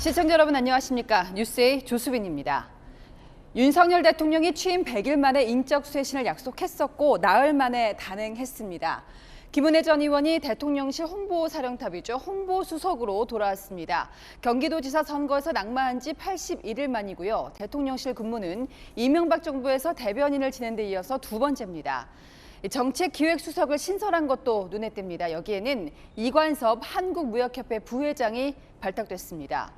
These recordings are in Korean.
시청자 여러분 안녕하십니까? 뉴스의 조수빈입니다. 윤석열 대통령이 취임 100일 만에 인적 쇄신을 약속했었고 나흘 만에 단행했습니다. 김은혜 전 의원이 대통령실 홍보사령탑이죠. 홍보수석으로 돌아왔습니다. 경기도지사 선거에서 낙마한 지 81일 만이고요. 대통령실 근무는 이명박 정부에서 대변인을 지낸 데 이어서 두 번째입니다. 정책기획수석을 신설한 것도 눈에 띕니다. 여기에는 이관섭 한국무역협회 부회장이 발탁됐습니다.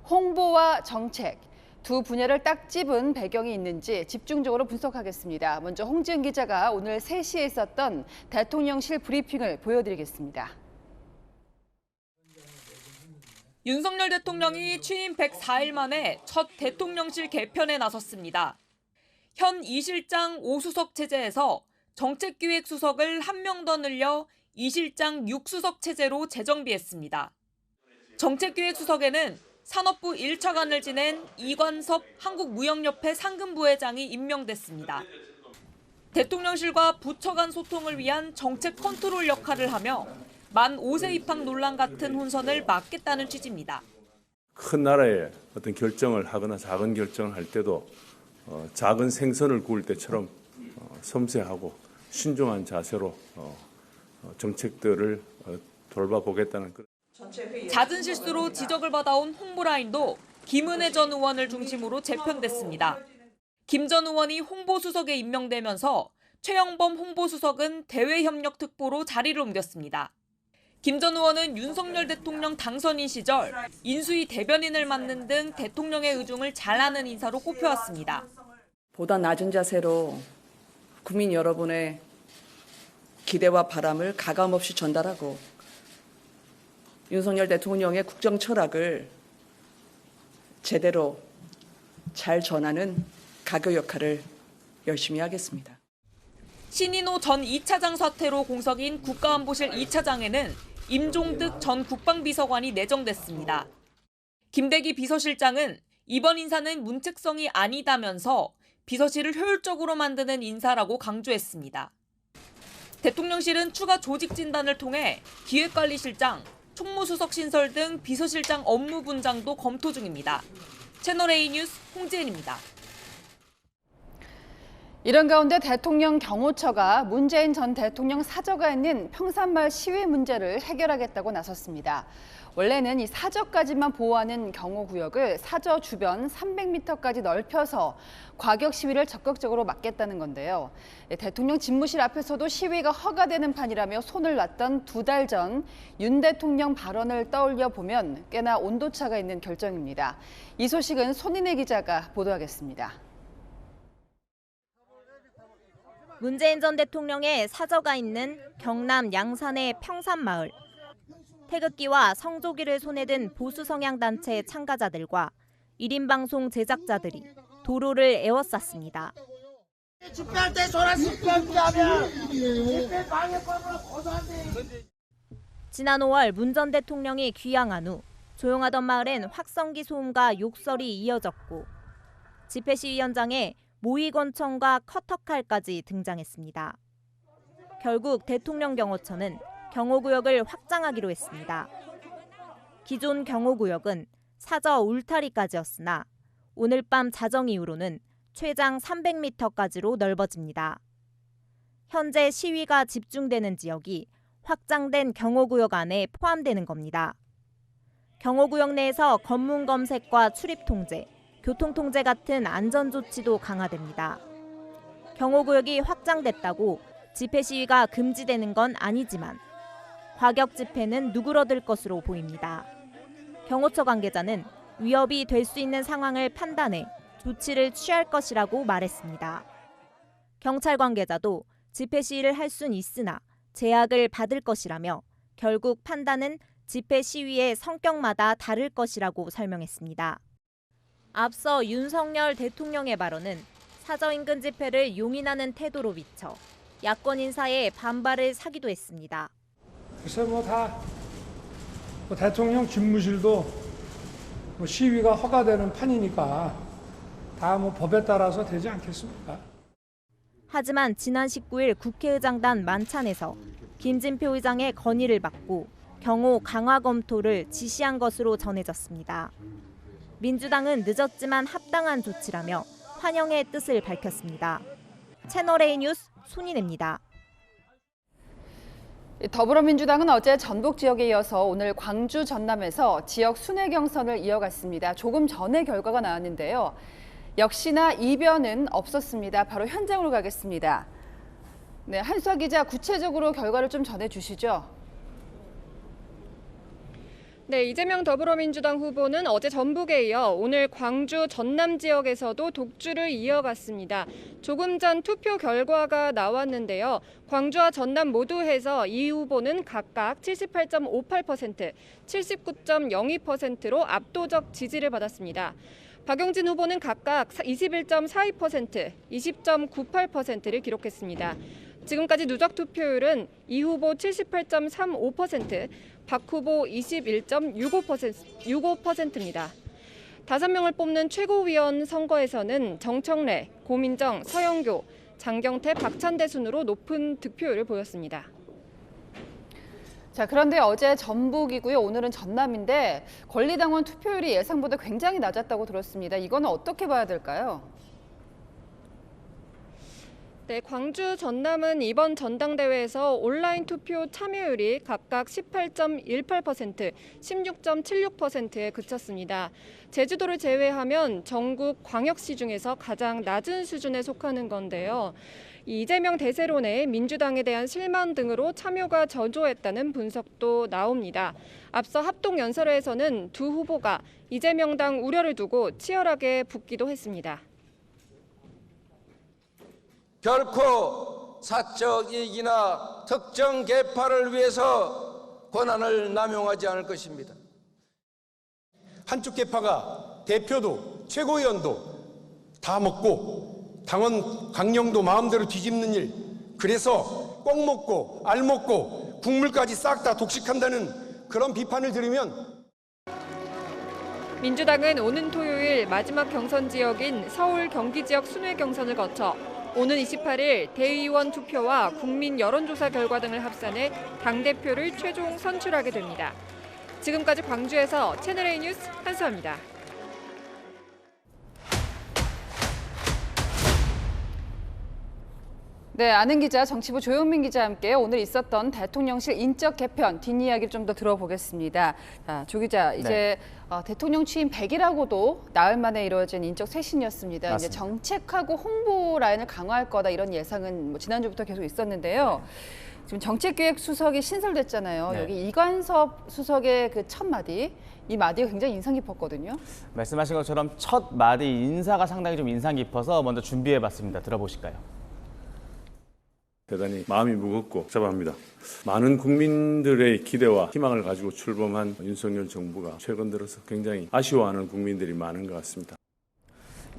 홍보와 정책, 두 분야를 딱 찝은 배경이 있는지 집중적으로 분석하겠습니다. 먼저 홍지은 기자가 오늘 3시에 있었던 대통령실 브리핑을 보여드리겠습니다. 윤석열 대통령이 취임 104일 만에 첫 대통령실 개편에 나섰습니다. 현 2실장 5수석 체제에서 정책기획수석을 1명 더 늘려 2실장 6수석 체제로 재정비했습니다. 정책기획수석에는 산업부 1차관을 지낸 이관섭 한국무역협회 상근부회장이 임명됐습니다. 대통령실과 부처 간 소통을 위한 정책 컨트롤 역할을 하며 만 5세 입학 논란 같은 혼선을 막겠다는 취지입니다. 큰 나라의 어떤 결정을 하거나 작은 결정을 할 때도 작은 생선을 구울 때처럼 섬세하고 신중한 자세로 정책들을 돌봐보겠다는 그런. 잦은 실수로 지적을 받아온 홍보라인도 김은혜 전 의원을 중심으로 재편됐습니다. 김 전 의원이 홍보수석에 임명되면서 최영범 홍보수석은 대외협력특보로 자리를 옮겼습니다. 김 전 의원은 윤석열 대통령 당선인 시절 인수위 대변인을 맡는 등 대통령의 의중을 잘 아는 인사로 꼽혀왔습니다. 보다 낮은 자세로 국민 여러분의 기대와 바람을 가감없이 전달하고 윤석열 대통령의 국정 철학을 제대로 잘 전하는 가교 역할을 열심히 하겠습니다. 신인호 전 2차장 사태로 공석인 국가안보실 2차장에는 임종득 전 국방비서관이 내정됐습니다. 김대기 비서실장은 이번 인사는 문책성이 아니다면서 비서실을 효율적으로 만드는 인사라고 강조했습니다. 대통령실은 추가 조직 진단을 통해 기획관리실장, 총무수석 신설 등 비서실장 업무 분장도 검토 중입니다. 채널A 뉴스 홍지은입니다. 이런 가운데 대통령 경호처가 문재인 전 대통령 사저가 있는 평산마을 시위 문제를 해결하겠다고 나섰습니다. 원래는 이 사저까지만 보호하는 경호구역을 사저 주변 300m까지 넓혀서 과격 시위를 적극적으로 막겠다는 건데요. 대통령 집무실 앞에서도 시위가 허가되는 판이라며 손을 놨던 2달 전 윤 대통령 발언을 떠올려 보면 꽤나 온도차가 있는 결정입니다. 이 소식은 손인혜 기자가 보도하겠습니다. 문재인 전 대통령의 사저가 있는 경남 양산의 평산마을. 태극기와 성조기를 손에 든 보수 성향 단체 참가자들과 1인 방송 제작자들이 도로를 에워쌌습니다. 집회할 때 저런 집회하면 집회 방해법으로 고소한대. 지난 5월 문 전 대통령이 귀향한 후 조용하던 마을엔 확성기 소음과 욕설이 이어졌고 집회 시위 현장에 모의권총과 커터칼까지 등장했습니다. 결국 대통령 경호처는 경호구역을 확장하기로 했습니다. 기존 경호구역은 사저 울타리까지였으나 오늘 밤 자정 이후로는 최장 300m까지로 넓어집니다. 현재 시위가 집중되는 지역이 확장된 경호구역 안에 포함되는 겁니다. 경호구역 내에서 검문 검색과 출입 통제, 교통 통제 같은 안전 조치도 강화됩니다. 경호구역이 확장됐다고 집회 시위가 금지되는 건 아니지만 과격 집회는 누그러들 것으로 보입니다. 경호처 관계자는 위협이 될 수 있는 상황을 판단해 조치를 취할 것이라고 말했습니다. 경찰 관계자도 집회 시위를 할 순 있으나 제약을 받을 것이라며 결국 판단은 집회 시위의 성격마다 다를 것이라고 설명했습니다. 앞서 윤석열 대통령의 발언은 사저 인근 집회를 용인하는 태도로 비춰 야권 인사의 반발을 사기도 했습니다. 글쎄 대통령 집무실도 시위가 허가되는 판이니까 다 법에 따라서 되지 않겠습니까? 하지만 지난 19일 국회의장단 만찬에서 김진표 의장의 건의를 받고 경호 강화 검토를 지시한 것으로 전해졌습니다. 민주당은 늦었지만 합당한 조치라며 환영의 뜻을 밝혔습니다. 채널A 뉴스 손인혜입니다. 더불어민주당은 어제 전북 지역에 이어서 오늘 광주 전남에서 지역 순회 경선을 이어갔습니다. 조금 전에 결과가 나왔는데요. 역시나 이변은 없었습니다. 바로 현장으로 가겠습니다. 네, 한수아 기자, 구체적으로 결과를 좀 전해주시죠. 네, 이재명 더불어민주당 후보는 어제 전북에 이어 오늘 광주 전남 지역에서도 독주를 이어갔습니다. 조금 전 투표 결과가 나왔는데요. 광주와 전남 모두 해서 이 후보는 각각 78.58%, 79.02%로 압도적 지지를 받았습니다. 박용진 후보는 각각 21.42%, 20.98%를 기록했습니다. 지금까지 누적 투표율은 이 후보 78.35%, 박 후보 21.65%입니다. 5명을 뽑는 최고위원 선거에서는 정청래, 고민정, 서영교, 장경태, 박찬대 순으로 높은 득표율을 보였습니다. 자, 그런데 어제 전북이고요. 오늘은 전남인데 권리당원 투표율이 예상보다 굉장히 낮았다고 들었습니다. 이거는 어떻게 봐야 될까요? 네, 광주, 전남은 이번 전당대회에서 온라인 투표 참여율이 각각 18.18%, 16.76%에 그쳤습니다. 제주도를 제외하면 전국 광역시 중에서 가장 낮은 수준에 속하는 건데요. 이재명 대세론에 민주당에 대한 실망 등으로 참여가 저조했다는 분석도 나옵니다. 앞서 합동연설회에서는 두 후보가 이재명당 우려를 두고 치열하게 붙기도 했습니다. 결코 사적 이익이나 특정 계파를 위해서 권한을 남용하지 않을 것입니다. 한쪽 계파가 대표도 최고위원도 다 먹고 당원 강령도 마음대로 뒤집는 일, 그래서 꼭 먹고 알 먹고 국물까지 싹 다 독식한다는 그런 비판을 들으면 민주당은 오는 토요일 마지막 경선 지역인 서울 경기 지역 순회 경선을 거쳐 오는 28일 대의원 투표와 국민 여론조사 결과 등을 합산해 당대표를 최종 선출하게 됩니다. 지금까지 광주에서 채널A 뉴스 한수아입니다. 네, 아는 기자, 정치부 조영민 기자와 함께 오늘 있었던 대통령실 인적 개편 뒷이야기를 좀 더 들어보겠습니다. 자, 조 기자, 이제 대통령 취임 100일하고도 나흘 만에 이루어진 인적 쇄신이었습니다. 맞습니다. 이제 정책하고 홍보 라인을 강화할 거다 이런 예상은 뭐 지난주부터 계속 있었는데요. 지금 정책기획 수석이 신설됐잖아요. 네. 여기 이관섭 수석의 그 첫 마디, 이 마디가 굉장히 인상 깊었거든요. 말씀하신 것처럼 첫 마디 인사가 상당히 좀 인상 깊어서 먼저 준비해봤습니다. 들어보실까요? 대단히 마음이 무겁고 복잡합니다. 많은 국민들의 기대와 희망을 가지고 출범한 윤석열 정부가 최근 들어서 굉장히 아쉬워하는 국민들이 많은 것 같습니다.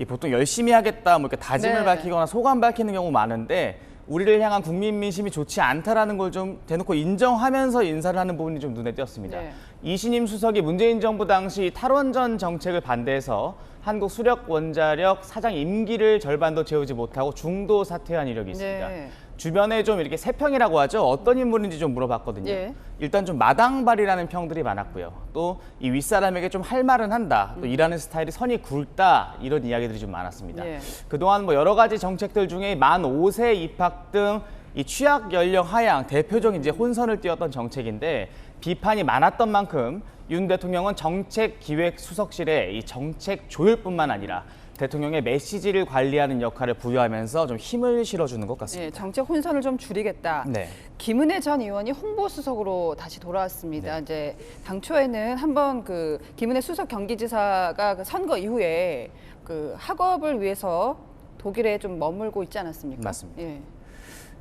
보통 열심히 하겠다, 뭐 이렇게 다짐을 네. 밝히거나 소감 밝히는 경우 많은데 우리를 향한 국민 민심이 좋지 않다라는 걸 좀 대놓고 인정하면서 인사를 하는 부분이 좀 눈에 띄었습니다. 네. 이신임 수석이 문재인 정부 당시 탈원전 정책을 반대해서 한국 수력 원자력 사장 임기를 절반도 채우지 못하고 중도 사퇴한 이력이 있습니다. 네. 주변에 좀 이렇게 세평이라고 하죠. 어떤 인물인지 좀 물어봤거든요. 예. 일단 좀 마당발이라는 평들이 많았고요. 또 이 윗사람에게 좀 할 말은 한다. 또 일하는 스타일이 선이 굵다. 이런 이야기들이 좀 많았습니다. 예. 그동안 뭐 여러 가지 정책들 중에 만 5세 입학 등 이 취약 연령 하향 대표적인 이제 혼선을 띄웠던 정책인데 비판이 많았던 만큼 윤 대통령은 정책기획수석실에 이 정책 조율뿐만 아니라 대통령의 메시지를 관리하는 역할을 부여하면서 좀 힘을 실어주는 것 같습니다. 네, 정책 혼선을 좀 줄이겠다. 네. 김은혜 전 의원이 홍보수석으로 다시 돌아왔습니다. 네. 이제 당초에는 한번 그 김은혜 수석 경기지사가 그 선거 이후에 그 학업을 위해서 독일에 좀 머물고 있지 않았습니까? 맞습니다. 예.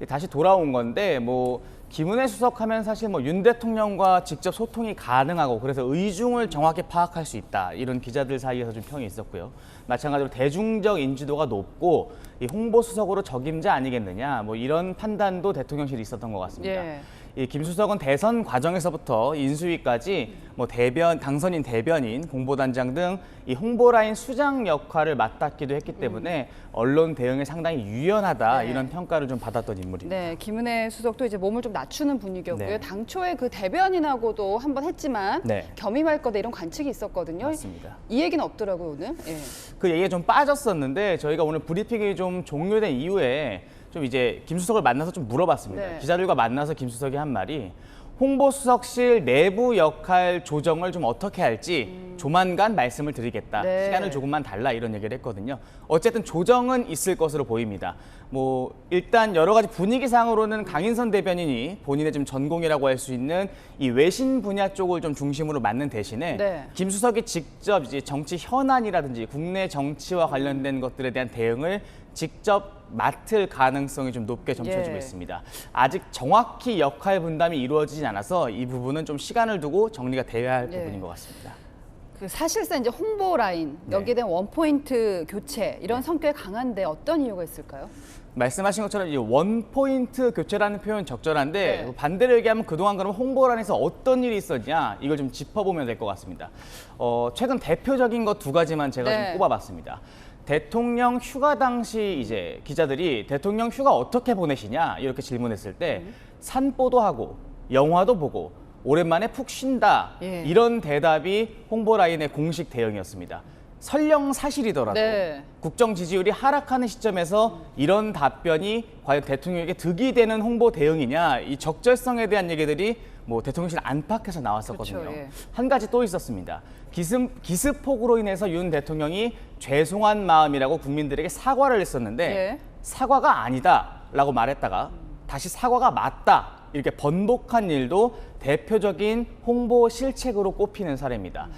다시 돌아온 건데 뭐 김은혜 수석하면 사실 뭐 윤 대통령과 직접 소통이 가능하고 그래서 의중을 정확히 파악할 수 있다 이런 기자들 사이에서 좀 평이 있었고요. 마찬가지로 대중적 인지도가 높고 이 홍보수석으로 적임자 아니겠느냐, 뭐 이런 판단도 대통령실이 있었던 것 같습니다. 예. 이 김 수석은 대선 과정에서부터 인수위까지 뭐 당선인 대변인, 공보단장 등 이 홍보라인 수장 역할을 맡았기도 했기 때문에 언론 대응에 상당히 유연하다 네. 이런 평가를 좀 받았던 인물입니다. 네, 김은혜 수석도 이제 몸을 좀 낮추는 분위기였고요. 네. 당초에 그 대변인하고도 한번 했지만 네. 겸임할 거다 이런 관측이 있었거든요. 맞습니다. 이 얘기는 없더라고요, 오늘. 예. 그 얘기가 좀 빠졌었는데 저희가 오늘 브리핑이 좀 종료된 이후에 좀 이제 김 수석을 만나서 좀 물어봤습니다. 네. 기자들과 만나서 김 수석이 한 말이 홍보수석실 내부 역할 조정을 좀 어떻게 할지 조만간 말씀을 드리겠다. 네. 시간을 조금만 달라 이런 얘기를 했거든요. 어쨌든 조정은 있을 것으로 보입니다. 뭐 일단 여러 가지 분위기상으로는 강인선 대변인이 본인의 좀 전공이라고 할 수 있는 이 외신 분야 쪽을 좀 중심으로 맡는 대신에 네. 김 수석이 직접 이제 정치 현안이라든지 국내 정치와 관련된 것들에 대한 대응을 직접 맡을 가능성이 좀 높게 점쳐지고 예. 있습니다. 아직 정확히 역할 분담이 이루어지진 않아서 이 부분은 좀 시간을 두고 정리가 돼야 할 예. 부분인 것 같습니다. 그 사실상 이제 홍보 라인, 네. 여기에 대한 원포인트 교체 이런 성격이 강한데 어떤 이유가 있을까요? 말씀하신 것처럼 이 원포인트 교체라는 표현 적절한데 네. 반대로 얘기하면 그동안 그럼 홍보란에서 어떤 일이 있었냐 이걸 좀 짚어보면 될 것 같습니다. 최근 대표적인 것 두 가지만 제가 네. 좀 꼽아봤습니다. 대통령 휴가 당시 이제 기자들이 대통령 휴가 어떻게 보내시냐 이렇게 질문했을 때 산보도 하고 영화도 보고 오랜만에 푹 쉰다 예. 이런 대답이 홍보라인의 공식 대응이었습니다. 설령 사실이더라도 네. 국정 지지율이 하락하는 시점에서 이런 답변이 과연 대통령에게 득이 되는 홍보 대응이냐 이 적절성에 대한 얘기들이 뭐 대통령실 안팎에서 나왔었거든요. 그렇죠, 예. 한 가지 또 있었습니다. 기습폭우로 인해서 윤 대통령이 죄송한 마음이라고 국민들에게 사과를 했었는데 예. 사과가 아니다라고 말했다가 다시 사과가 맞다 이렇게 번복한 일도 대표적인 홍보 실책으로 꼽히는 사례입니다.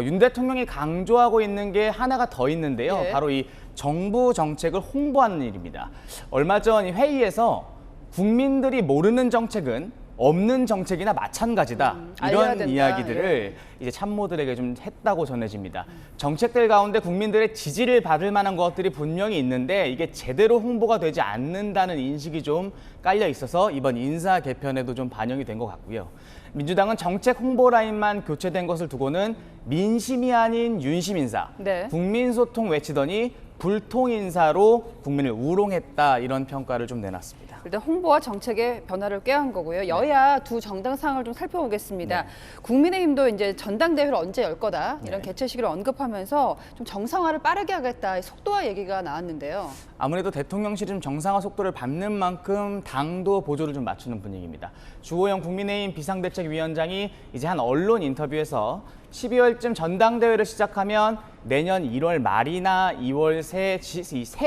윤 대통령이 강조하고 있는 게 하나가 더 있는데요. 예. 바로 이 정부 정책을 홍보하는 일입니다. 얼마 전 회의에서 국민들이 모르는 정책은 없는 정책이나 마찬가지다. 알려야 이런 된다. 이야기들을 이제 참모들에게 좀 했다고 전해집니다. 정책들 가운데 국민들의 지지를 받을 만한 것들이 분명히 있는데 이게 제대로 홍보가 되지 않는다는 인식이 좀 깔려 있어서 이번 인사 개편에도 좀 반영이 된 것 같고요. 민주당은 정책 홍보 라인만 교체된 것을 두고는 민심이 아닌 윤심 인사, 네. 국민소통 외치더니 불통 인사로 국민을 우롱했다 이런 평가를 좀 내놨습니다. 일단 홍보와 정책의 변화를 꾀한 거고요. 여야 두 정당 상황을 좀 살펴보겠습니다. 국민의힘도 이제 전당대회를 언제 열 거다 이런 개최 시기를 언급하면서 좀 정상화를 빠르게 하겠다 속도화 얘기가 나왔는데요. 아무래도 대통령실이 좀 정상화 속도를 밟는 만큼 당도 보조를 좀 맞추는 분위기입니다. 주호영 국민의힘 비상대책위원장이 이제 한 언론 인터뷰에서 12월쯤 전당대회를 시작하면 내년 1월 말이나 2월 새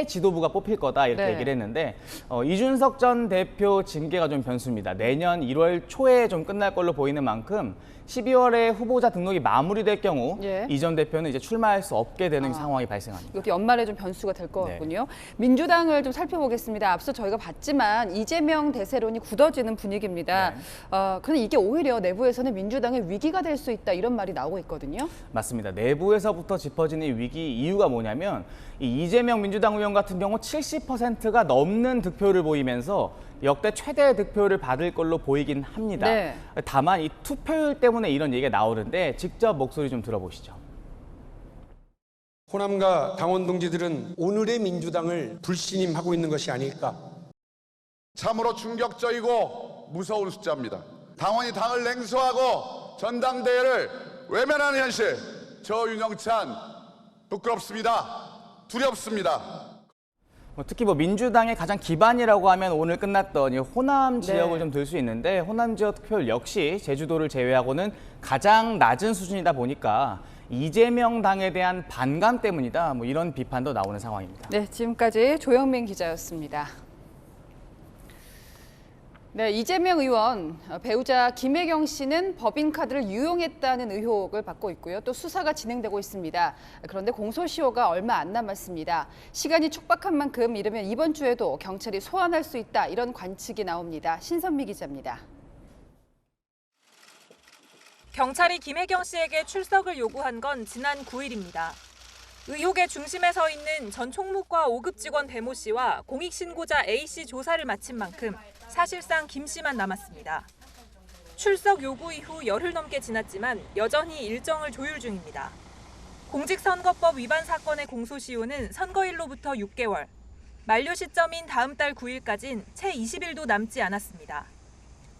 지도부가 뽑힐 거다 이렇게 네. 얘기를 했는데 이준석 전 대표 징계가 좀 변수입니다. 내년 1월 초에 좀 끝날 걸로 보이는 만큼 12월에 후보자 등록이 마무리될 경우 예. 이 전 대표는 이제 출마할 수 없게 되는 상황이 발생합니다. 이것도 연말에 좀 변수가 될 것 네. 같군요. 민주당을 좀 살펴보겠습니다. 앞서 저희가 봤지만 이재명 대세론이 굳어지는 분위기입니다. 네. 그런데 이게 오히려 내부에서는 민주당의 위기가 될 수 있다 이런 말이 나오고 있거든요. 맞습니다. 내부에서부터 짚어지는 위기 이유가 뭐냐면 이 이재명 민주당 의원 같은 경우 70%가 넘는 득표를 보이면서 역대 최대 득표를 받을 걸로 보이긴 합니다. 네. 다만 이 투표율 때문에 이런 얘기가 나오는데 직접 목소리 좀 들어보시죠. 호남과 당원 동지들은 오늘의 민주당을 불신임하고 있는 것이 아닐까. 참으로 충격적이고 무서운 숫자입니다. 당원이 당을 냉소하고 전당대회를 외면하는 현실, 저 윤영찬 부끄럽습니다. 두렵습니다. 특히 민주당의 가장 기반이라고 하면 오늘 끝났던 이 호남 지역을 좀 들 수 있는데 호남 지역 득표율 역시 제주도를 제외하고는 가장 낮은 수준이다 보니까 이재명 당에 대한 반감 때문이다. 이런 비판도 나오는 상황입니다. 네, 지금까지 조영민 기자였습니다. 네, 이재명 의원, 배우자 김혜경 씨는 법인카드를 유용했다는 의혹을 받고 있고요. 또 수사가 진행되고 있습니다. 그런데 공소시효가 얼마 안 남았습니다. 시간이 촉박한 만큼 이르면 이번 주에도 경찰이 소환할 수 있다. 이런 관측이 나옵니다. 신선미 기자입니다. 경찰이 김혜경 씨에게 출석을 요구한 건 지난 9일입니다. 의혹의 중심에 서 있는 전 총무과 5급 직원 배모 씨와 공익신고자 A 씨 조사를 마친 만큼 사실상 김 씨만 남았습니다. 출석 요구 이후 열흘 넘게 지났지만 여전히 일정을 조율 중입니다. 공직선거법 위반 사건의 공소시효는 선거일로부터 6개월, 만료 시점인 다음 달 9일까진 채 20일도 남지 않았습니다.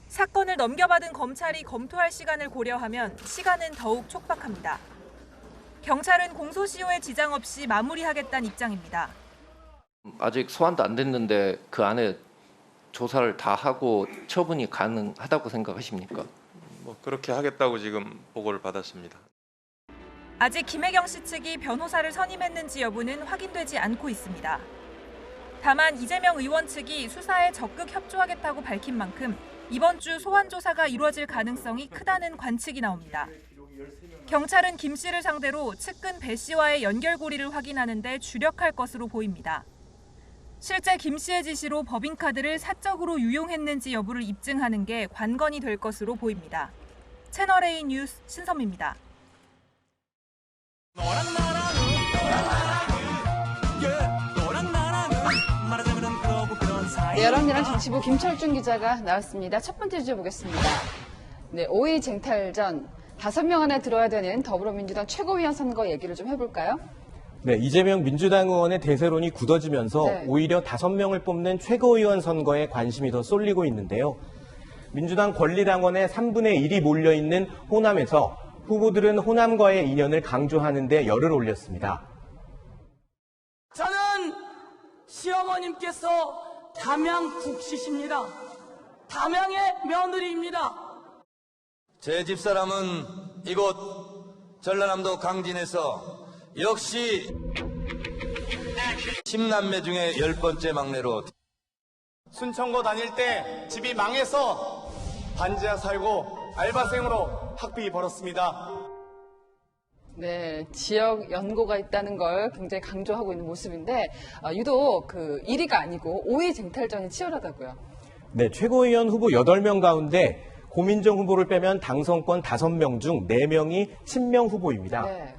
사건을 넘겨받은 검찰이 검토할 시간을 고려하면 시간은 더욱 촉박합니다. 경찰은 공소시효에 지장 없이 마무리하겠다는 입장입니다. 아직 소환도 안 됐는데 그 안에 조사를 다 하고 처분이 가능하다고 생각하십니까? 그렇게 하겠다고 지금 보고를 받았습니다. 아직 김혜경 씨 측이 변호사를 선임했는지 여부는 확인되지 않고 있습니다. 다만 이재명 의원 측이 수사에 적극 협조하겠다고 밝힌 만큼 이번 주 소환 조사가 이루어질 가능성이 크다는 관측이 나옵니다. 경찰은 김 씨를 상대로 측근 배 씨와의 연결고리를 확인하는 데 주력할 것으로 보입니다. 실제 김 씨의 지시로 법인카드를 사적으로 유용했는지 여부를 입증하는 게 관건이 될 것으로 보입니다. 채널A 뉴스 신선미입니다. 네, 여러분이랑 정치부 김철중 기자가 나왔습니다. 첫 번째 주제 보겠습니다. 네, 5.2 쟁탈전 5명 안에 들어야 되는 더불어민주당 최고위원 선거 얘기를 좀 해볼까요? 네, 이재명 민주당 의원의 대세론이 굳어지면서 네. 오히려 5명을 뽑는 최고위원 선거에 관심이 더 쏠리고 있는데요. 민주당 권리당원의 3분의 1이 몰려있는 호남에서 후보들은 호남과의 인연을 강조하는 데 열을 올렸습니다. 저는 시어머님께서 담양 국시십니다. 담양의 며느리입니다. 제 집사람은 이곳 전라남도 강진에서 역시 10남매 중에 10번째 막내로 순천고 다닐 때 집이 망해서 반지하 살고 알바생으로 학비 벌었습니다. 네, 지역 연고가 있다는 걸 굉장히 강조하고 있는 모습인데 유독 그 1위가 아니고 5위 쟁탈전이 치열하다고요. 네, 최고위원 후보 8명 가운데 고민정 후보를 빼면 당선권 5명 중 4명이 친명 후보입니다. 네.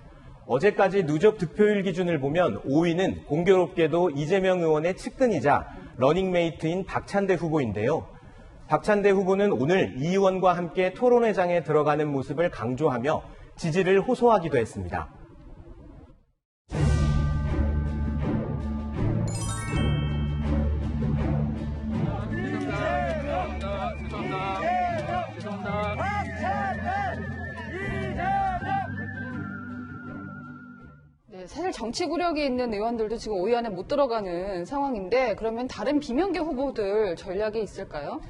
어제까지 누적 득표율 기준을 보면 5위는 공교롭게도 이재명 의원의 측근이자 러닝메이트인 박찬대 후보인데요. 박찬대 후보는 오늘 이 의원과 함께 토론회장에 들어가는 모습을 강조하며 지지를 호소하기도 했습니다. 네, 사실 정치 구력이 있는 의원들도 지금 5위 안에 못 들어가는 상황인데 그러면 다른 비명계 후보들 전략이 있을까요?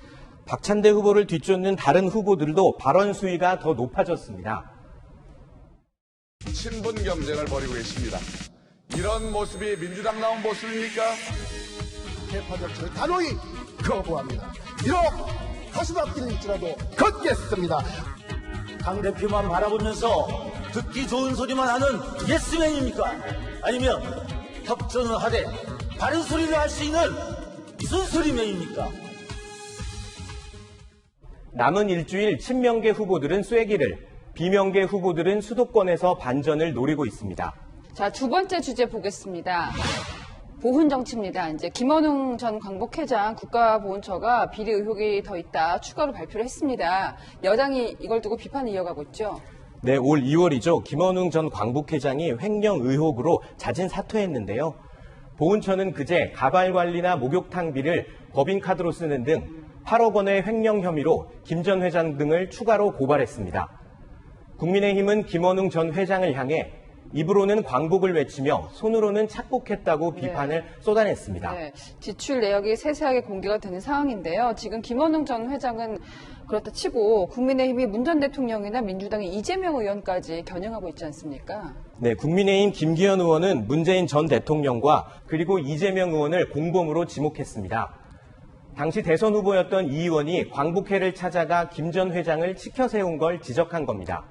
박찬대 후보를 뒤쫓는 다른 후보들도 발언 수위가 더 높아졌습니다. 친분 경쟁을 벌이고 계십니다. 이런 모습이 민주당 나온 모습입니까? 개파 정치를 단호히 거부합니다. 비록 가시밭길일지라도 걷겠습니다. 당대표만 바라보면서 듣기 좋은 소리만 하는 예스맨입니까? 아니면 협전을 하되 바른 소리를 할 수 있는 순소리맨입니까? 남은 일주일 친명계 후보들은 쐐기를, 비명계 후보들은 수도권에서 반전을 노리고 있습니다. 자, 두 번째 주제 보겠습니다. 보훈 정치입니다. 이제 김원웅 전 광복회장 국가보훈처가 비리 의혹이 더 있다 추가로 발표를 했습니다. 여당이 이걸 두고 비판을 이어가고 있죠. 네, 올 2월이죠. 김원웅 전 광복회장이 횡령 의혹으로 자진 사퇴했는데요. 보훈처는 그제 가발 관리나 목욕탕비를 법인카드로 쓰는 등 8억 원의 횡령 혐의로 김 전 회장 등을 추가로 고발했습니다. 국민의힘은 김원웅 전 회장을 향해 입으로는 광복을 외치며 손으로는 착복했다고 비판을 쏟아냈습니다. 네, 지출 내역이 세세하게 공개가 되는 상황인데요. 지금 김원웅 전 회장은 그렇다 치고 국민의힘이 문 전 대통령이나 민주당의 이재명 의원까지 겨냥하고 있지 않습니까? 네, 국민의힘 김기현 의원은 문재인 전 대통령과 그리고 이재명 의원을 공범으로 지목했습니다. 당시 대선 후보였던 이 의원이 광복회를 찾아가 김 전 회장을 치켜 세운 걸 지적한 겁니다.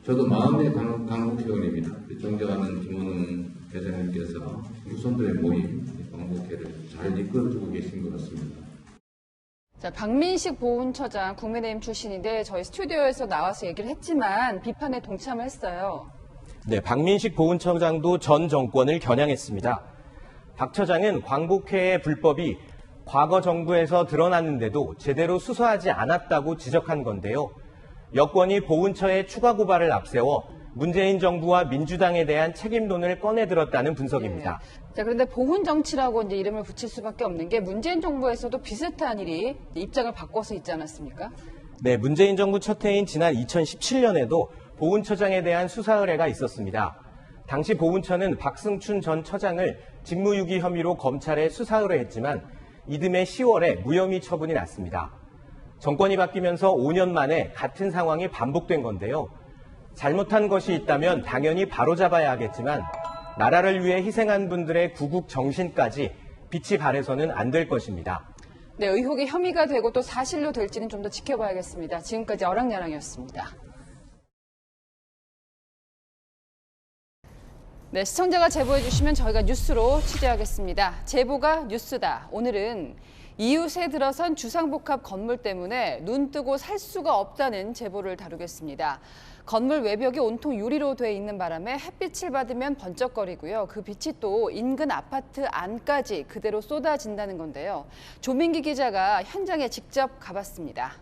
저도 마음의 광복회원입니다. 존경하는 김원웅 회장님께서 후손들의 모임, 광복회를 잘 이끌어주고 계신 것 같습니다. 자, 박민식 보훈처장 국민의힘 출신인데 저희 스튜디오에서 나와서 얘기를 했지만 비판에 동참을 했어요. 네, 박민식 보훈처장도 전 정권을 겨냥했습니다. 박 처장은 광복회의 불법이 과거 정부에서 드러났는데도 제대로 수사하지 않았다고 지적한 건데요. 여권이 보훈처의 추가 고발을 앞세워 문재인 정부와 민주당에 대한 책임론을 꺼내들었다는 분석입니다. 자, 그런데 보훈 정치라고 이제 이름을 붙일 수밖에 없는 게 문재인 정부에서도 비슷한 일이 입장을 바꿔서 있지 않았습니까? 네, 문재인 정부 첫 해인 지난 2017년에도 보훈처장에 대한 수사 의뢰가 있었습니다. 당시 보훈처는 박승춘 전 처장을 직무유기 혐의로 검찰에 수사 의뢰했지만 이듬해 10월에 무혐의 처분이 났습니다. 정권이 바뀌면서 5년 만에 같은 상황이 반복된 건데요. 잘못한 것이 있다면 당연히 바로잡아야 하겠지만 나라를 위해 희생한 분들의 구국 정신까지 빛이 발해서는 안 될 것입니다. 네, 의혹이 혐의가 되고 또 사실로 될지는 좀 더 지켜봐야겠습니다. 지금까지 어랑야랑이었습니다. 네, 시청자가 제보해 주시면 저희가 뉴스로 취재하겠습니다. 제보가 뉴스다. 오늘은 이웃에 들어선 주상복합 건물 때문에 눈 뜨고 살 수가 없다는 제보를 다루겠습니다. 건물 외벽이 온통 유리로 돼 있는 바람에 햇빛을 받으면 번쩍거리고요. 그 빛이 또 인근 아파트 안까지 그대로 쏟아진다는 건데요. 조민기 기자가 현장에 직접 가봤습니다.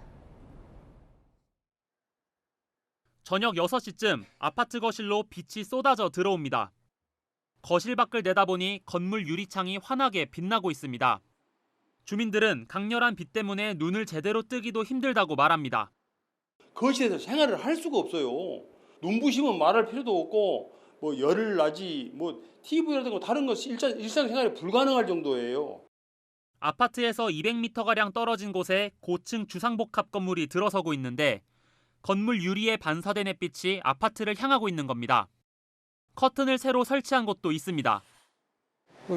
저녁 6시쯤 아파트 거실로 빛이 쏟아져 들어옵니다. 거실 밖을 내다보니 건물 유리창이 환하게 빛나고 있습니다. 주민들은 강렬한 빛 때문에 눈을 제대로 뜨기도 힘들다고 말합니다. 거실에서 생활을 할 수가 없어요. 눈부시면 말할 필요도 없고 뭐 열을 나지 뭐 TV라든가 다른 거 일상생활이 불가능할 정도예요. 아파트에서 200m가량 떨어진 곳에 고층 주상복합 건물이 들어서고 있는데 건물 유리에 반사된 햇빛이 아파트를 향하고 있는 겁니다. 커튼을 새로 설치한 곳도 있습니다.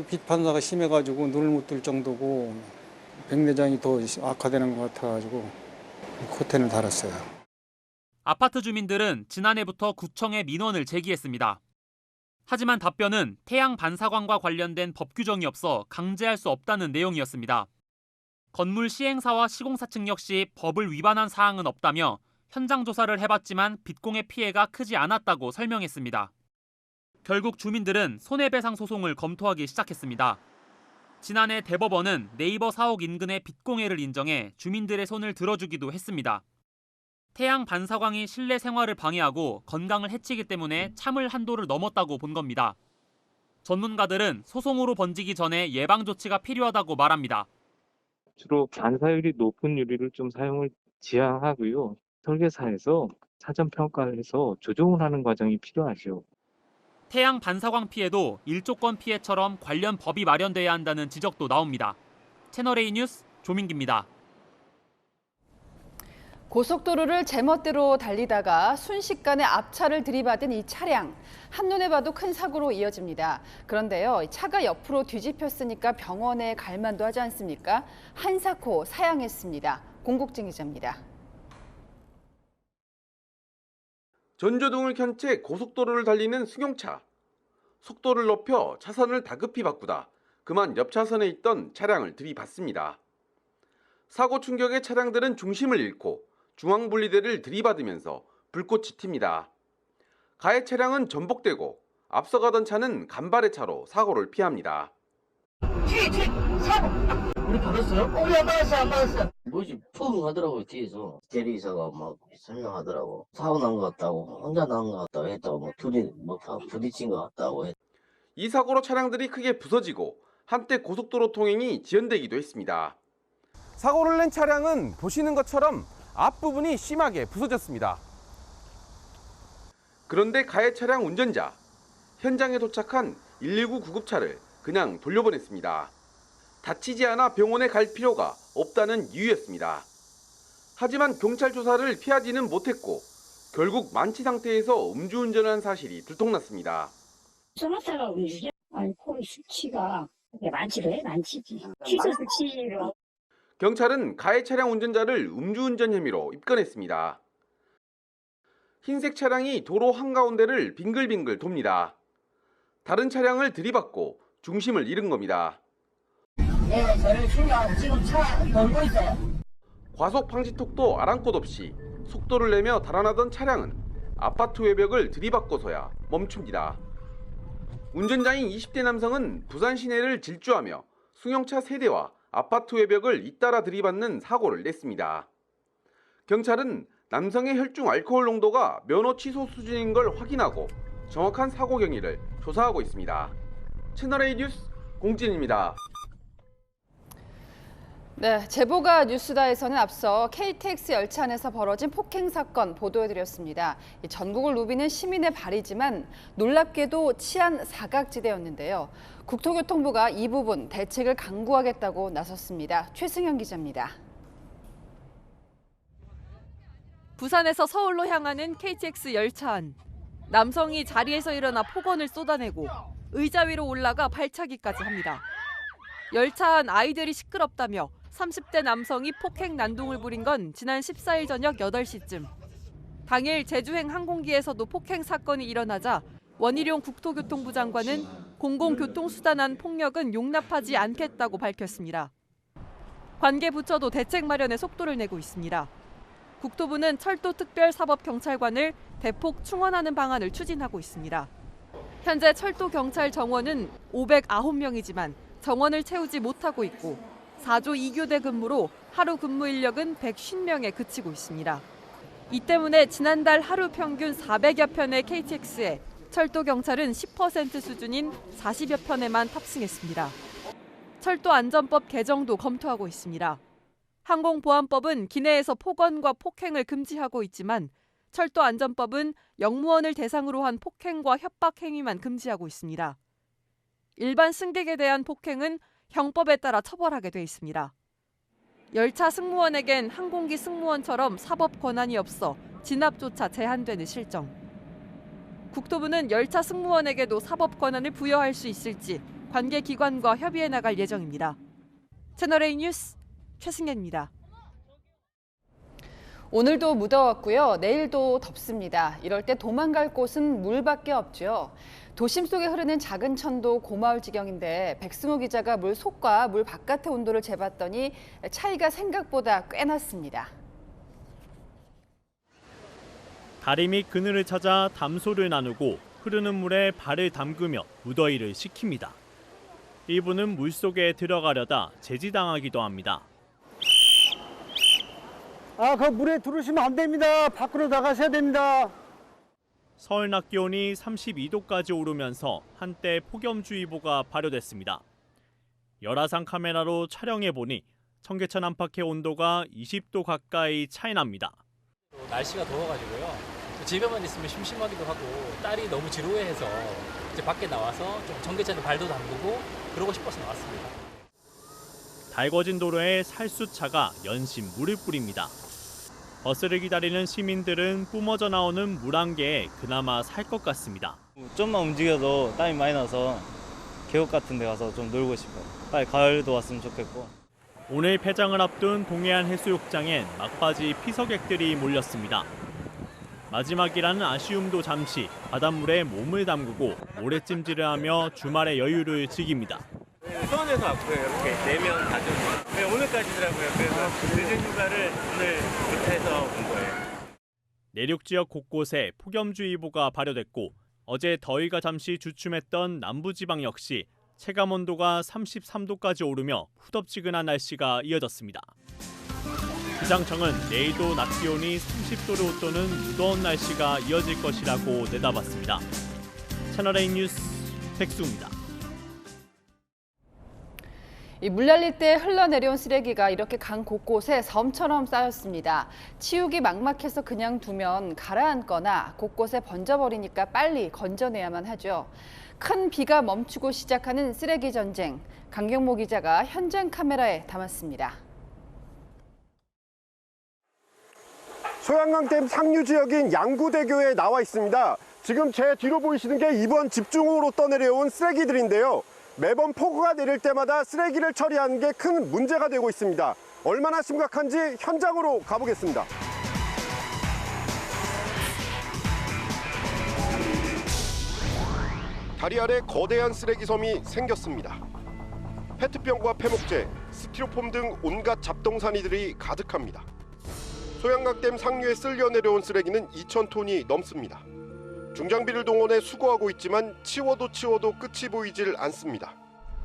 빛 반사가 심해가지고 눈을 못 뜰 정도고 백내장이 더 악화되는 것 같아가지고 커튼을 달았어요. 아파트 주민들은 지난해부터 구청에 민원을 제기했습니다. 하지만 답변은 태양 반사광과 관련된 법 규정이 없어 강제할 수 없다는 내용이었습니다. 건물 시행사와 시공사 측 역시 법을 위반한 사항은 없다며 현장 조사를 해봤지만 빛공해 피해가 크지 않았다고 설명했습니다. 결국 주민들은 손해배상 소송을 검토하기 시작했습니다. 지난해 대법원은 네이버 사옥 인근의 빛공해를 인정해 주민들의 손을 들어주기도 했습니다. 태양 반사광이 실내 생활을 방해하고 건강을 해치기 때문에 참을 한도를 넘었다고 본 겁니다. 전문가들은 소송으로 번지기 전에 예방 조치가 필요하다고 말합니다. 주로 반사율이 높은 유리를 좀 사용을 지향하고요. 설계사에서 사전 평가를 해서 조정을 하는 과정이 필요하죠. 태양 반사광 피해도 일조권 피해처럼 관련 법이 마련돼야 한다는 지적도 나옵니다. 채널A 뉴스 조민기입니다. 고속도로를 제멋대로 달리다가 순식간에 앞차를 들이받은 이 차량. 한눈에 봐도 큰 사고로 이어집니다. 그런데요, 차가 옆으로 뒤집혔으니까 병원에 갈 만도 하지 않습니까? 한사코 사양했습니다. 공국진 기자입니다. 전조등을 켠 채 고속도로를 달리는 승용차. 속도를 높여 차선을 다급히 바꾸다 그만 옆 차선에 있던 차량을 들이받습니다. 사고 충격에 차량들은 중심을 잃고 중앙분리대를 들이받으면서 불꽃이 튑니다. 가해 차량은 전복되고 앞서가던 차는 간발의 차로 사고를 피합니다. 사고! 우리 받았어요? 우리 안 받았어. 뭐지, 푸웅 하더라고요, 뒤에서. 대리기사가 막 설명하더라고. 사고 난 것 같다고, 혼자 난 것 같다고 했다고, 뭐 둘이 뭐 부딪힌 것 같다고 했. 이 사고로 차량들이 크게 부서지고 한때 고속도로 통행이 지연되기도 했습니다. 사고를 낸 차량은 보시는 것처럼 앞부분이 심하게 부서졌습니다. 그런데 가해 차량 운전자, 현장에 도착한 119 구급차를 그냥 돌려보냈습니다. 다치지 않아 병원에 갈 필요가 없다는 이유였습니다. 하지만 경찰 조사를 피하지는 못했고 결국 만취 상태에서 음주운전한 사실이 들통났습니다. 소나타가 음주죠? 아니, 코 수치가 만취를 해? 만취지. 취소 수치로. 경찰은 가해 차량 운전자를 음주운전 혐의로 입건했습니다. 흰색 차량이 도로 한가운데를 빙글빙글 돕니다. 다른 차량을 들이받고 중심을 잃은 겁니다. 네, 저를 충격하고 지금 차 돌고 있어요. 과속 방지턱도 아랑곳 없이 속도를 내며 달아나던 차량은 아파트 외벽을 들이받고서야 멈춥니다. 운전자인 20대 남성은 부산 시내를 질주하며 승용차 3대와 아파트 외벽을 잇따라 들이받는 사고를 냈습니다. 경찰은 남성의 혈중 알코올 농도가 면허 취소 수준인 걸 확인하고 정확한 사고 경위를 조사하고 있습니다. 채널A 뉴스 공진입니다. 네, 제보가 뉴스다에서는 앞서 KTX 열차 안에서 벌어진 폭행 사건 보도해드렸습니다. 전국을 누비는 시민의 발이지만 놀랍게도 치안 사각지대였는데요. 국토교통부가 이 부분 대책을 강구하겠다고 나섰습니다. 최승현 기자입니다. 부산에서 서울로 향하는 KTX 열차 안. 남성이 자리에서 일어나 폭언을 쏟아내고 의자 위로 올라가 발차기까지 합니다. 열차 안 아이들이 시끄럽다며 30대 남성이 폭행 난동을 부린 건 지난 14일 저녁 8시쯤. 당일 제주행 항공기에서도 폭행 사건이 일어나자 원희룡 국토교통부 장관은 공공교통수단 안 폭력은 용납하지 않겠다고 밝혔습니다. 관계 부처도 대책 마련에 속도를 내고 있습니다. 국토부는 철도특별사법경찰관을 대폭 충원하는 방안을 추진하고 있습니다. 현재 철도경찰 정원은 509명이지만 정원을 채우지 못하고 있고 4조 2교대 근무로 하루 근무 인력은 150명에 그치고 있습니다. 이 때문에 지난달 하루 평균 400여 편의 KTX에 철도경찰은 10% 수준인 40여 편에만 탑승했습니다. 철도안전법 개정도 검토하고 있습니다. 항공보안법은 기내에서 폭언과 폭행을 금지하고 있지만 철도안전법은 영무원을 대상으로 한 폭행과 협박 행위만 금지하고 있습니다. 일반 승객에 대한 폭행은 형법에 따라 처벌하게 돼 있습니다. 열차 승무원에겐 항공기 승무원처럼 사법 권한이 없어 진압조차 제한되는 실정. 국토부는 열차 승무원에게도 사법 권한을 부여할 수 있을지 관계기관과 협의해 나갈 예정입니다. 채널A 뉴스 최승현입니다. 오늘도 무더웠고요. 내일도 덥습니다. 이럴 때 도망갈 곳은 물밖에 없죠. 도심 속에 흐르는 작은 천도 고마울 지경인데 백승호 기자가 물 속과 물 바깥의 온도를 재봤더니 차이가 생각보다 꽤 났습니다. 다리미 그늘을 찾아 담소를 나누고 흐르는 물에 발을 담그며 무더위를 식힙니다. 일부는 물속에 들어가려다 제지당하기도 합니다. 그 물에 들어오시면 안 됩니다. 밖으로 나가셔야 됩니다. 서울 낮 기온이 32도까지 오르면서 한때 폭염주의보가 발효됐습니다. 열화상 카메라로 촬영해보니 청계천 안팎의 온도가 20도 가까이 차이 납니다. 날씨가 더워가지고요. 집에만 있으면 심심하기도 하고 딸이 너무 지루해해서 이제 밖에 나와서 좀 청계천에 발도 담그고 그러고 싶어서 나왔습니다. 달궈진 도로에 살수차가 연신 물을 뿌립니다. 버스를 기다리는 시민들은 뿜어져 나오는 물 한 개에 그나마 살 것 같습니다. 좀만 움직여도 땀이 많이 나서 계곡 같은 데 가서 좀 놀고 싶어요. 빨리 가을도 왔으면 좋겠고. 오늘 폐장을 앞둔 동해안 해수욕장엔 막바지 피서객들이 몰렸습니다. 마지막이라는 아쉬움도 잠시 바닷물에 몸을 담그고 모래찜질을 하며 주말의 여유를 즐깁니다. 수원에서 왔고요. 이렇게 4명 가족. 네, 오늘까지더라고요. 그래서 늦은 휴가를 오늘 못해서 온 거예요. 내륙 지역 곳곳에 폭염주의보가 발효됐고 어제 더위가 잠시 주춤했던 남부지방 역시 체감온도가 33도까지 오르며 후덥지근한 날씨가 이어졌습니다. 기상청은 내일도 낮 기온이 30도를 웃도는 무더운 날씨가 이어질 것이라고 내다봤습니다. 채널A 뉴스 백수입니다. 물 날릴 때 흘러내려온 쓰레기가 이렇게 강 곳곳에 섬처럼 쌓였습니다. 치우기 막막해서 그냥 두면 가라앉거나 곳곳에 번져버리니까 빨리 건져내야만 하죠. 큰 비가 멈추고 시작하는 쓰레기 전쟁. 강경모 기자가 현장 카메라에 담았습니다. 소양강댐 상류 지역인 양구대교에 나와 있습니다. 지금 제 뒤로 보이시는 게 이번 집중호우로 떠내려온 쓰레기들인데요. 매번 폭우가 내릴 때마다 쓰레기를 처리하는 게 큰 문제가 되고 있습니다. 얼마나 심각한지 현장으로 가보겠습니다. 다리 아래 거대한 쓰레기 섬이 생겼습니다. 페트병과 폐목재, 스티로폼 등 온갖 잡동사니들이 가득합니다. 소양강댐 상류에 쓸려 내려온 쓰레기는 2,000톤이 넘습니다. 중장비를 동원해 수거하고 있지만 치워도 끝이 보이질 않습니다.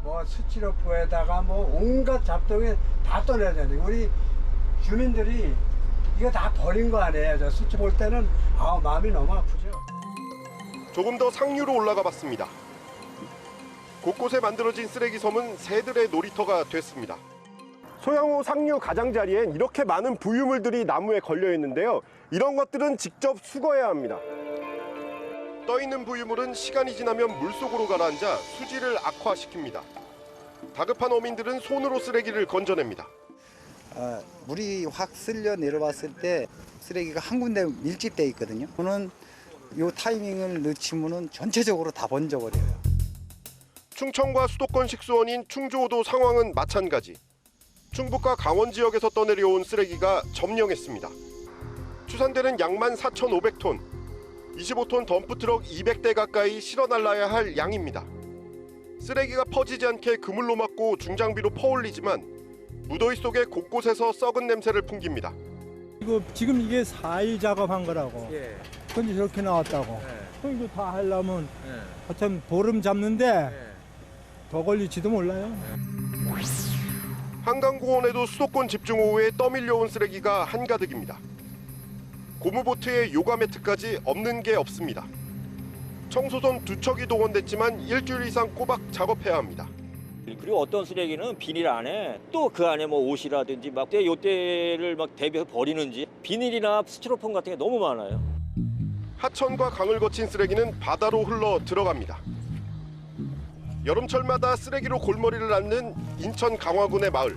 뭐 스티로폼에다가 뭐 온갖 잡동에 다 떠내야 되는데 우리 주민들이 이거 다 버린 거 아니에요. 저 수치 볼 때는 마음이 너무 아프죠. 조금 더 상류로 올라가 봤습니다. 곳곳에 만들어진 쓰레기 섬은 새들의 놀이터가 됐습니다. 소양호 상류 가장자리엔 이렇게 많은 부유물들이 나무에 걸려 있는데요. 이런 것들은 직접 수거해야 합니다. 떠있는 부유물은 시간이 지나면 물속으로 가라앉아 수질을 악화시킵니다. 다급한 어민들은 손으로 쓰레기를 건져냅니다. 물이 확 쓸려 내려왔을 때 쓰레기가 한 군데 밀집돼 있거든요. 저는 이 타이밍을 늦추면 전체적으로 다 번져버려요. 충청과 수도권 식수원인 충주호도 상황은 마찬가지. 충북과 강원 지역에서 떠내려온 쓰레기가 점령했습니다. 추산되는 양만 4,500톤, 25톤 덤프트럭 200대 가까이 실어 날라야 할 양입니다. 쓰레기가 퍼지지 않게 그물로 막고 중장비로 퍼올리지만 무더위 속에 곳곳에서 썩은 냄새를 풍깁니다. 이거 지금 이게 4일 작업한 거라고. 근데 저렇게 나왔다고. 그럼 이거 다 하려면 하여튼 보름 잡는데 더 걸릴지도 몰라요. 한강공원에도 수도권 집중호우에 떠밀려온 쓰레기가 한가득입니다. 고무보트에 요가 매트까지 없는 게 없습니다. 청소선 2척이 동원됐지만 일주일 이상 꼬박 작업해야 합니다. 그리고 어떤 쓰레기는 비닐 안에 또 그 안에 뭐 옷이라든지 막 요때를 막 대비해서 버리는지 비닐이나 스티로폼 같은 게 너무 많아요. 하천과 강을 거친 쓰레기는 바다로 흘러 들어갑니다. 여름철마다 쓰레기로 골머리를 앓는 인천 강화군의 마을.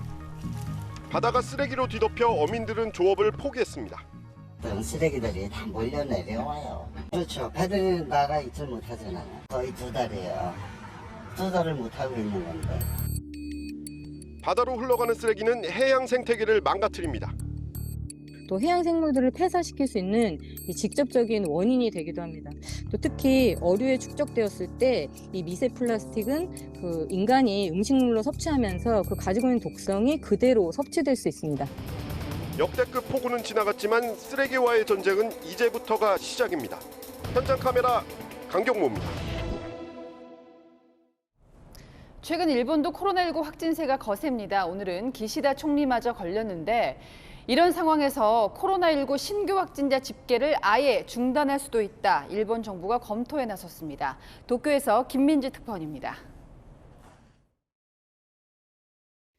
바다가 쓰레기로 뒤덮여 어민들은 조업을 포기했습니다. 쓰레기들이 다 몰려 내려와요. 그렇죠. 배들이 나가 있지 못하잖아요. 거의 2달이에요. 2달을 못하고 있는 건데. 바다로 흘러가는 쓰레기는 해양 생태계를 망가뜨립니다. 또 해양 생물들을 폐사시킬 수 있는 이 직접적인 원인이 되기도 합니다. 또 특히 어류에 축적되었을 때 이 미세 플라스틱은 그 인간이 음식물로 섭취하면서 그 가지고 있는 독성이 그대로 섭취될 수 있습니다. 역대급 폭우는 지나갔지만 쓰레기와의 전쟁은 이제부터가 시작입니다. 현장 카메라 강경모입니다. 최근 일본도 코로나19 확진세가 거셉니다. 오늘은 기시다 총리마저 걸렸는데 이런 상황에서 코로나19 신규 확진자 집계를 아예 중단할 수도 있다. 일본 정부가 검토에 나섰습니다. 도쿄에서 김민지 특파원입니다.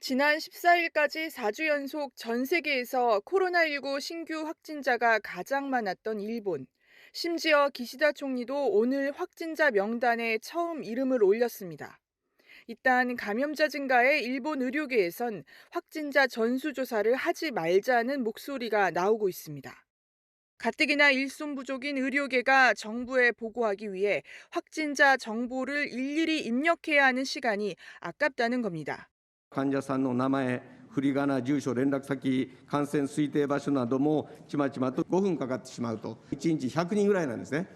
지난 14일까지 4주 연속 전 세계에서 코로나19 신규 확진자가 가장 많았던 일본. 심지어 기시다 총리도 오늘 확진자 명단에 처음 이름을 올렸습니다. 일단 감염자 증가에 일본 의료계에선 확진자 전수조사를 하지 말자는 목소리가 나오고 있습니다. 가뜩이나 일손 부족인 의료계가 정부에 보고하기 위해 확진자 정보를 일일이 입력해야 하는 시간이 아깝다는 겁니다. 患者さんの名前、振り仮名、住所、連絡先、感染推定場所などもちまちまと5分かかってしまうと、1日100人ぐらいなんですね。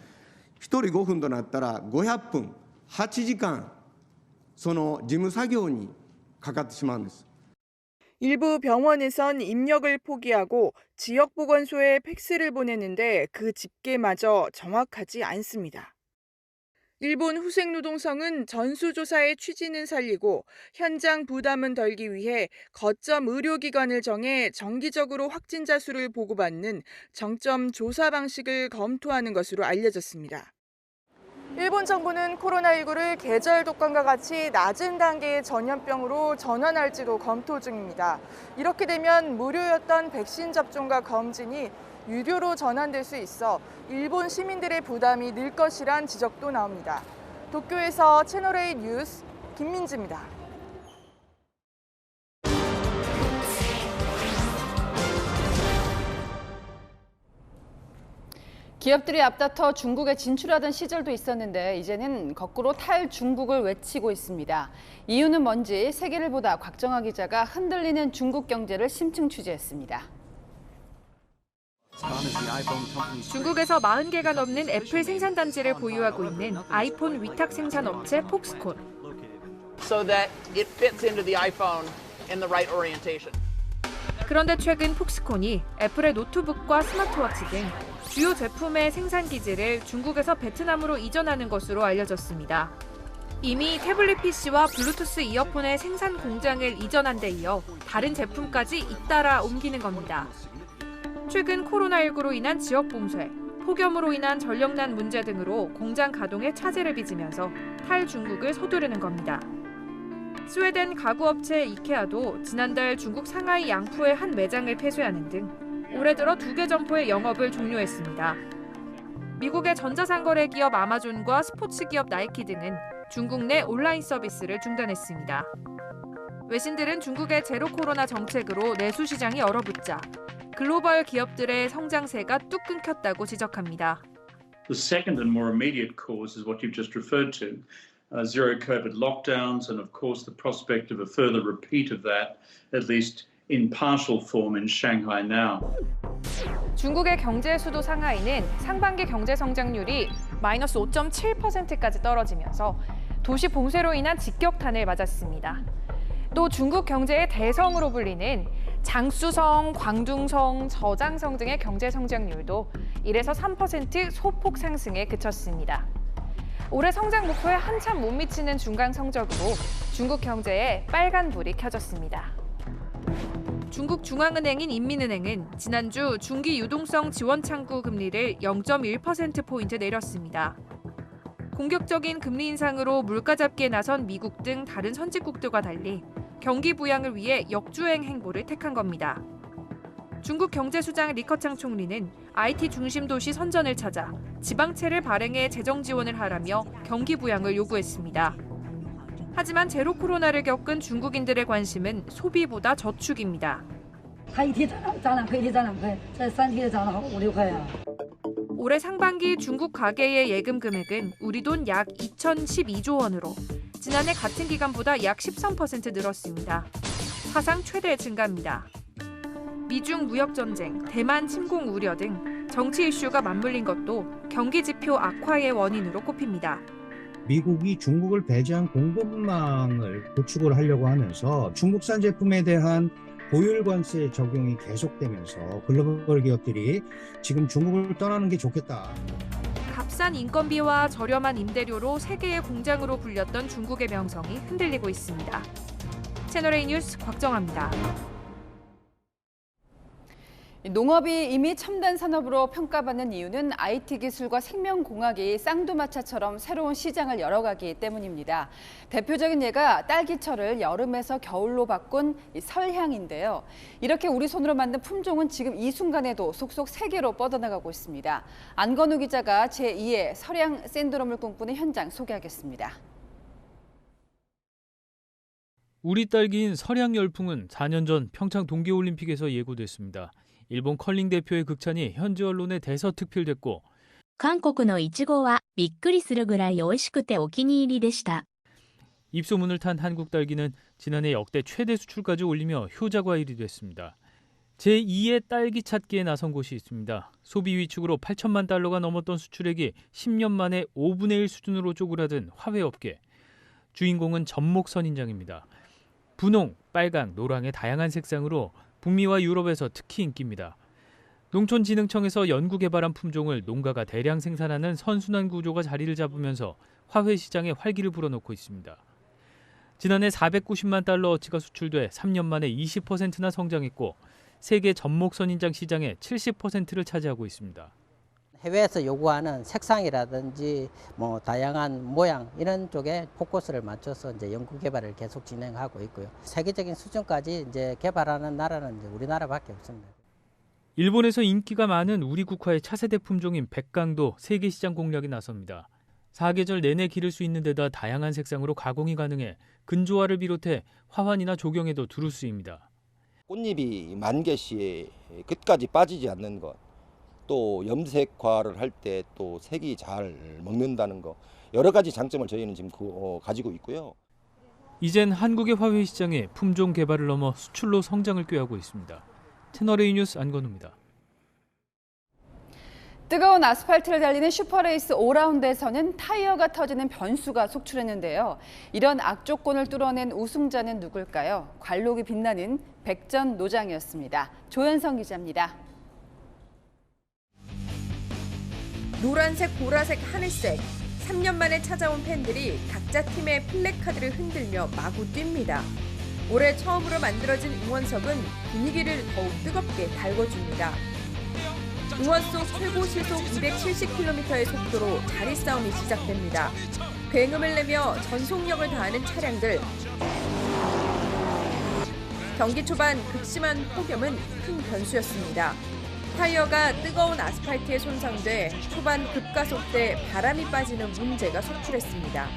1人5分となったら500分、8時間、その事務作業にかかってしまうんです。 일부 병원에선 입력을 포기하고 지역보건소에 팩스를 보내는데 그 집계마저 정확하지 않습니다. 일본 후생노동성은 전수조사의 취지는 살리고 현장 부담은 덜기 위해 거점 의료기관을 정해 정기적으로 확진자 수를 보고받는 정점 조사 방식을 검토하는 것으로 알려졌습니다. 일본 정부는 코로나19를 계절 독감과 같이 낮은 단계의 전염병으로 전환할지도 검토 중입니다. 이렇게 되면 무료였던 백신 접종과 검진이 유료로 전환될 수 있어 일본 시민들의 부담이 늘 것이란 지적도 나옵니다. 도쿄에서 채널A 뉴스 김민지입니다. 기업들이 앞다퉈 중국에 진출하던 시절도 있었는데 이제는 거꾸로 탈중국을 외치고 있습니다. 이유는 뭔지 세계를 보다 곽정아 기자가 흔들리는 중국 경제를 심층 취재했습니다. 중국에서 40개가 넘는 애플 생산단지를 보유하고 있는 아이폰 위탁 생산업체 폭스콘. So that it fits into the iPhone in the right orientation. 그런데 최근 폭스콘이 애플의 노트북과 스마트워치 등 주요 제품의 생산 기지를 중국에서 베트남으로 이전하는 것으로 알려졌습니다. 이미 태블릿 PC와 블루투스 이어폰의 생산 공장을 이전한 데 이어 다른 제품까지 잇따라 옮기는 겁니다. 최근 코로나19로 인한 지역 봉쇄, 폭염으로 인한 전력난 문제 등으로 공장 가동에 차질을 빚으면서 탈중국을 서두르는 겁니다. 스웨덴 가구업체 이케아도 지난달 중국 상하이 양푸의 한 매장을 폐쇄하는 등 올해 들어 2개 점포의 영업을 종료했습니다. 미국의 전자상거래 기업 아마존과 스포츠 기업 나이키 등은 중국 내 온라인 서비스를 중단했습니다. 외신들은 중국의 제로 코로나 정책으로 내수 시장이 얼어붙자 글로벌 기업들의 성장세가 뚝 끊겼다고 지적합니다. The second and more immediate cause is what you've just referred to. Zero COVID lockdowns and of course the prospect of a further repeat of that, at least in partial form in Shanghai now. 중국의 경제 수도 상하이는 상반기 경제 성장률이 마이너스 5.7%까지 떨어지면서 도시 봉쇄로 인한 직격탄을 맞았습니다. 또 중국 경제의 대성으로 불리는 장쑤성, 광둥성, 저장성 등의 경제 성장률도 1에서 3% 소폭 상승에 그쳤습니다. 올해 성장 목표에 한참 못 미치는 중간 성적으로 중국 경제에 빨간불이 켜졌습니다. 중국 중앙은행인 인민은행은 지난주 중기 유동성 지원 창구 금리를 0.1%포인트 내렸습니다. 공격적인 금리 인상으로 물가 잡기에 나선 미국 등 다른 선진국들과 달리 경기 부양을 위해 역주행 행보를 택한 겁니다. 중국 경제수장 리커창 총리는 IT 중심 도시 선전을 찾아 지방채를 발행해 재정 지원을 하라며 경기 부양을 요구했습니다. 하지만 제로 코로나를 겪은 중국인들의 관심은 소비보다 저축입니다. 올해 상반기 중국 가계의 예금 금액은 우리 돈 약 2,012조 원으로 지난해 같은 기간보다 약 13% 늘었습니다. 사상 최대 증가입니다. 미중 무역 전쟁, 대만 침공 우려 등 정치 이슈가 맞물린 것도 경기 지표 악화의 원인으로 꼽힙니다. 미국이 중국을 배제한 공급망을 구축을 하려고 하면서 중국산 제품에 대한 보율 관세 적용이 계속되면서 글로벌 기업들이 지금 중국을 떠나는 게 좋겠다. 값싼 인건비와 저렴한 임대료로 세계의 공장으로 불렸던 중국의 명성이 흔들리고 있습니다. 채널A 뉴스 곽정아입니다. 농업이 이미 첨단 산업으로 평가받는 이유는 IT 기술과 생명공학이 쌍두마차처럼 새로운 시장을 열어가기 때문입니다. 대표적인 예가 딸기철을 여름에서 겨울로 바꾼 설향인데요. 이렇게 우리 손으로 만든 품종은 지금 이 순간에도 속속 세계로 뻗어나가고 있습니다. 안건우 기자가 제2의 설향 샌드롬을 꿈꾸는 현장 소개하겠습니다. 우리 딸기인 설향 열풍은 4년 전 평창 동계올림픽에서 예고됐습니다. 일본 컬링 대표의 극찬이 현지 언론에 대서특필됐고 韓国のイチゴはびっくりするぐらい美味しくてお気に入りでした. 입소문을 탄 한국 딸기는 지난해 역대 최대 수출까지 올리며 효자과 1위 됐습니다. 제2의 딸기 찾기에 나선 곳이 있습니다. 소비 위축으로 8천만 달러가 넘었던 수출액이 10년 만에 5분의 1 수준으로 쪼그라든 화훼업계. 주인공은 전목선인장입니다. 분홍, 빨강, 노랑의 다양한 색상으로 북미와 유럽에서 특히 인기입니다. 농촌진흥청에서 연구개발한 품종을 농가가 대량 생산하는 선순환 구조가 자리를 잡으면서 화훼 시장에 활기를 불어넣고 있습니다. 지난해 490만 달러어치가 수출돼 3년 만에 20%나 성장했고 세계 전목선인장 시장의 70%를 차지하고 있습니다. 해외에서 요구하는 색상이라든지 뭐 다양한 모양 이런 쪽에 포커스를 맞춰서 이제 연구 개발을 계속 진행하고 있고요. 세계적인 수준까지 이제 개발하는 나라는 이제 우리나라밖에 없습니다. 일본에서 인기가 많은 우리 국화의 차세대 품종인 백강도 세계 시장 공략에 나섭니다. 사계절 내내 기를 수 있는 데다 다양한 색상으로 가공이 가능해 근조화를 비롯해 화환이나 조경에도 두루 쓰입니다. 꽃잎이 만개 시에 끝까지 빠지지 않는 것. 또 염색화를 할 때 또 색이 잘 먹는다는 거 여러 가지 장점을 저희는 지금 가지고 있고요. 이젠 한국의 화훼 시장에 품종 개발을 넘어 수출로 성장을 꾀하고 있습니다. 채널A 뉴스 안건우입니다. 뜨거운 아스팔트를 달리는 슈퍼레이스 5라운드에서는 타이어가 터지는 변수가 속출했는데요. 이런 악조건을 뚫어낸 우승자는 누굴까요? 관록이 빛나는 백전노장이었습니다. 조현성 기자입니다. 노란색, 보라색, 하늘색. 3년 만에 찾아온 팬들이 각자 팀의 플래카드를 흔들며 마구 뜁니다. 올해 처음으로 만들어진 응원석은 분위기를 더욱 뜨겁게 달궈줍니다. 응원 속 최고 시속 270km의 속도로 자리 싸움이 시작됩니다. 굉음을 내며 전속력을 다하는 차량들. 경기 초반 극심한 폭염은 큰 변수였습니다. 타이어가 뜨거운 아스팔트에 손상돼 초반 급가속 때 바람이 빠지는 문제가 속출했습니다.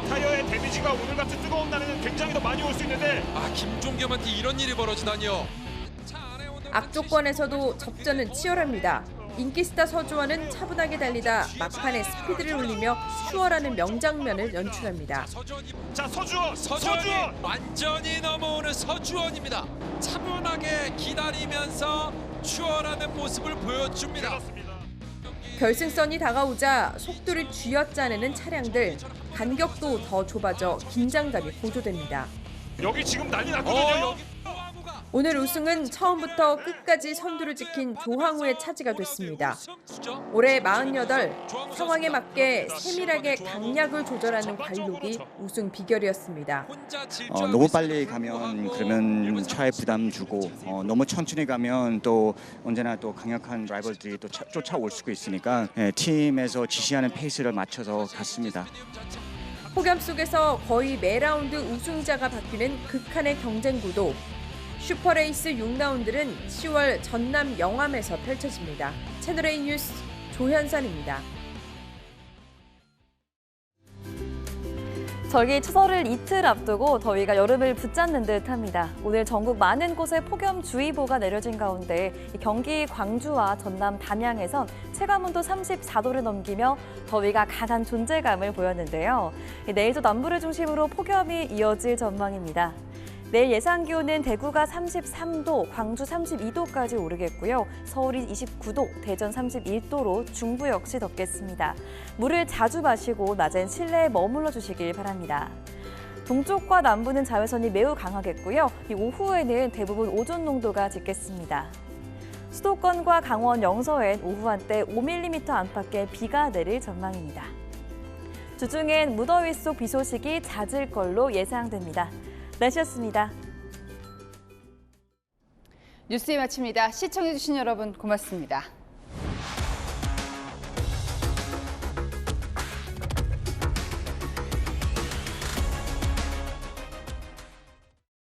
타이어의 데미지가 오늘 같은 뜨거운 날에는 굉장히 더 많이 올 수 있는데 김종겸한테 이런 일이 벌어지다니요. 악조건에서도 접전은 치열합니다. 인기 스타 서주원은 차분하게 달리다 막판에 스피드를 올리며 추월하는 명장면을 연출합니다. 자, 서주원! 완전히 넘어오는 서주원입니다. 차분하게 기다리면서 추월하는 모습을 보여줍니다. 결승선이 다가오자 속도를 쥐어짜내는 차량들, 간격도 더 좁아져 긴장감이 고조됩니다. 여기 지금 난리 났거든요. 오늘 우승은 처음부터 끝까지 선두를 지킨 조항우의 차지가 됐습니다. 올해 48, 상황에 맞게 세밀하게 강약을 조절하는 관록이 우승 비결이었습니다. 너무 빨리 가면 그러면 차에 부담 주고 너무 천천히 가면 또 언제나 또 강력한 라이벌들이 또 쫓아올 수가 있으니까 팀에서 지시하는 페이스를 맞춰서 갔습니다. 폭염 속에서 거의 매 라운드 우승자가 바뀌는 극한의 경쟁 구도. 슈퍼레이스 6라운드는 10월 전남 영암에서 펼쳐집니다. 채널A 뉴스 조현선입니다. 절기 추설을 이틀 앞두고 더위가 여름을 붙잡는 듯합니다. 오늘 전국 많은 곳에 폭염주의보가 내려진 가운데 경기 광주와 전남 담양에선 체감온도 34도를 넘기며 더위가 강한 존재감을 보였는데요. 내일도 남부를 중심으로 폭염이 이어질 전망입니다. 내일 예상 기온은 대구가 33도, 광주 32도까지 오르겠고요. 서울이 29도, 대전 31도로 중부 역시 덥겠습니다. 물을 자주 마시고 낮엔 실내에 머물러 주시길 바랍니다. 동쪽과 남부는 자외선이 매우 강하겠고요. 오후에는 대부분 오존 농도가 짙겠습니다. 수도권과 강원 영서엔 오후 한때 5mm 안팎의 비가 내릴 전망입니다. 주중엔 무더위 속 비 소식이 잦을 걸로 예상됩니다. 날씨였습니다. 뉴스에 마칩니다. 시청해주신 여러분 고맙습니다.